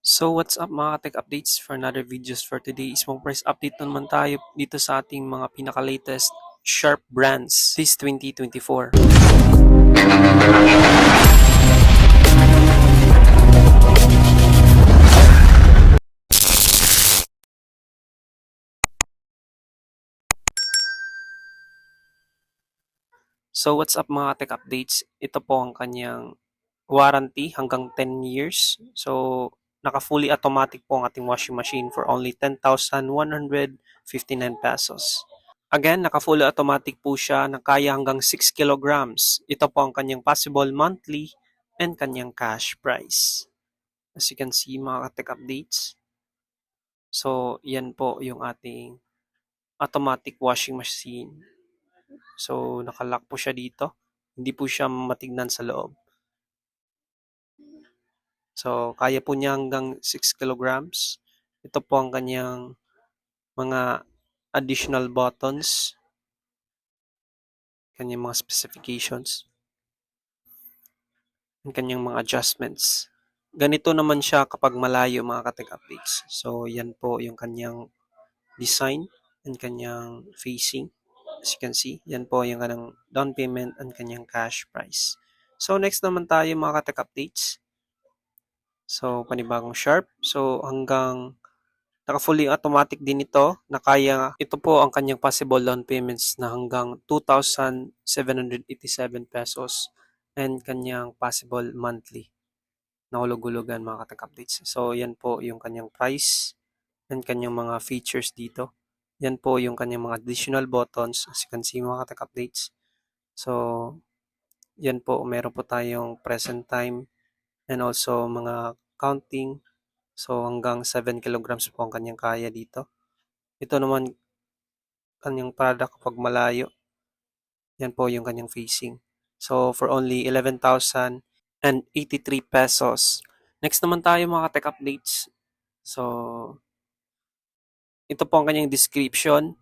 So what's up mga tech updates for another videos for today is price update na naman tayo dito sa ating mga pinaka-latest Sharp brands this 2024. So what's up mga tech updates? Ito po ang kanyang warranty hanggang 10 years. So naka-fully automatic po ang ating washing machine for only 10,159 pesos. Again, naka-fully automatic po siya na kaya hanggang 6 kilograms. Ito po ang kanyang possible monthly and kanyang cash price. As you can see mga tech updates. So, yan po yung ating automatic washing machine. So, nakalock po siya dito. Hindi po siya matignan sa loob. So, kaya po niya hanggang 6 kilograms. Ito po ang kanyang mga additional buttons, kanyang mga specifications, and kanyang mga adjustments. Ganito naman siya kapag malayo mga ka-tech updates. So, yan po yung kanyang design and kanyang facing. As you can see, yan po yung kanyang down payment and kanyang cash price. So, next naman tayo mga ka-tech updates. So, panibagong Sharp. So, hanggang naka-fully automatic din ito na kaya, ito po ang kanyang possible down payments na hanggang 2,787 pesos and kanyang possible monthly na hulog-hulugan mga ka-tech updates. So, yan po yung kanyang price and kanyang mga features dito. Yan po yung kanyang mga additional buttons as you can see mga ka-tech updates. So, yan po, meron po tayong present time and also mga counting. So, hanggang 7 kilograms po ang kanyang kaya dito. Ito naman, kanyang product kapag malayo. Yan po yung kanyang facing. So, for only 11,083 pesos. Next naman tayo mga tech updates. So, ito po ang kanyang description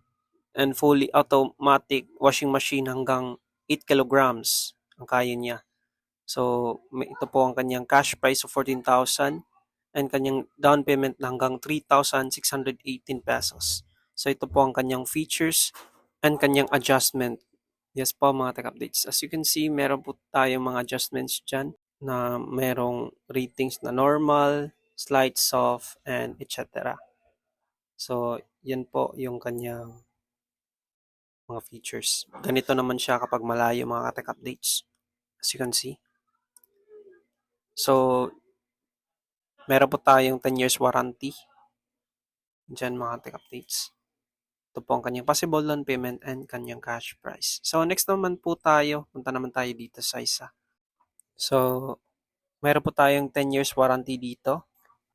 and fully automatic washing machine hanggang 8 kilograms ang kaya niya. So, ito po ang kanyang cash price of 14,000 and kanyang down payment na hanggang 3,618 pesos. So, ito po ang kanyang features and kanyang adjustment. Yes po mga tech updates. As you can see, meron po tayong mga adjustments dyan na merong ratings na normal, slight, soft, and etc. So, yan po yung kanyang mga features. Ganito naman siya kapag malayo mga tech updates. As you can see. So, meron po tayong 10 years warranty. Diyan mga tech updates. Ito po ang kanyang possible loan payment and kanyang cash price. So, next naman po tayo. Punta naman tayo dito sa isa. So, meron po tayong 10 years warranty dito.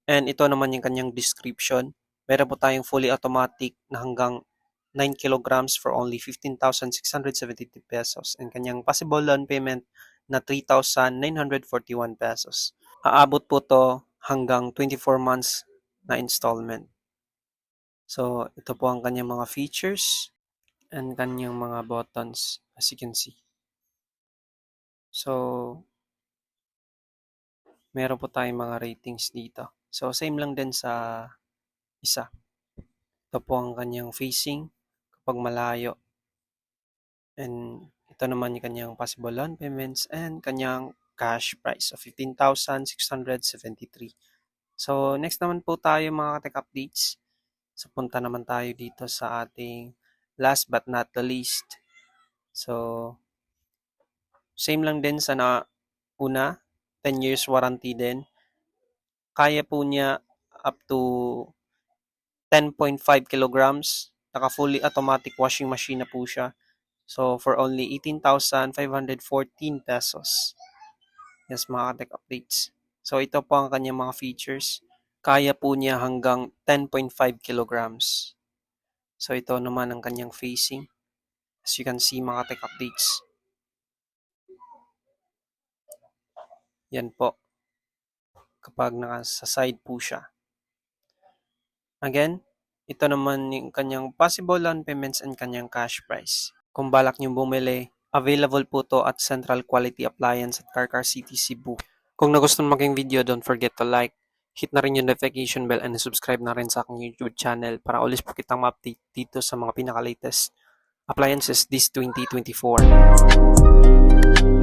And ito naman yung kanyang description. Meron po tayong fully automatic na hanggang 9 kilograms for only 15,672 pesos. And kanyang possible loan payment na 3,941 pesos. Aabot po to hanggang 24 months na installment. So, ito po ang kanyang mga features and kanyang mga buttons as you can see. So, meron po tayong mga ratings dito. So, same lang din sa isa. Ito po ang kanyang facing kapag malayo. And ito naman yung kanyang possible loan payments and kanyang cash price of 15,673. So, next naman po tayo mga tech updates. So, punta naman tayo dito sa ating last but not the least. So, same lang din sa una, 10 years warranty din. Kaya po niya up to 10.5 kilograms. Naka fully automatic washing machine na po siya. So, for only 18,514 pesos. Yes, mga tech updates. So, ito po ang kanyang mga features. Kaya po niya hanggang 10.5 kilograms. So, ito naman ang kanyang facing. As you can see, mga tech updates. Yan po. Kapag nasa side po siya. Again, ito naman yung kanyang possible loan payments and kanyang cash price. Kung balak nyo bumili, available po to at Central Quality Appliance at Car City, Cebu. Kung nagustuhan mo aking video, don't forget to like, hit na rin yung notification bell and subscribe na rin sa aking YouTube channel para always po kitang ma-update dito sa mga pinaka-latest appliances this 2024.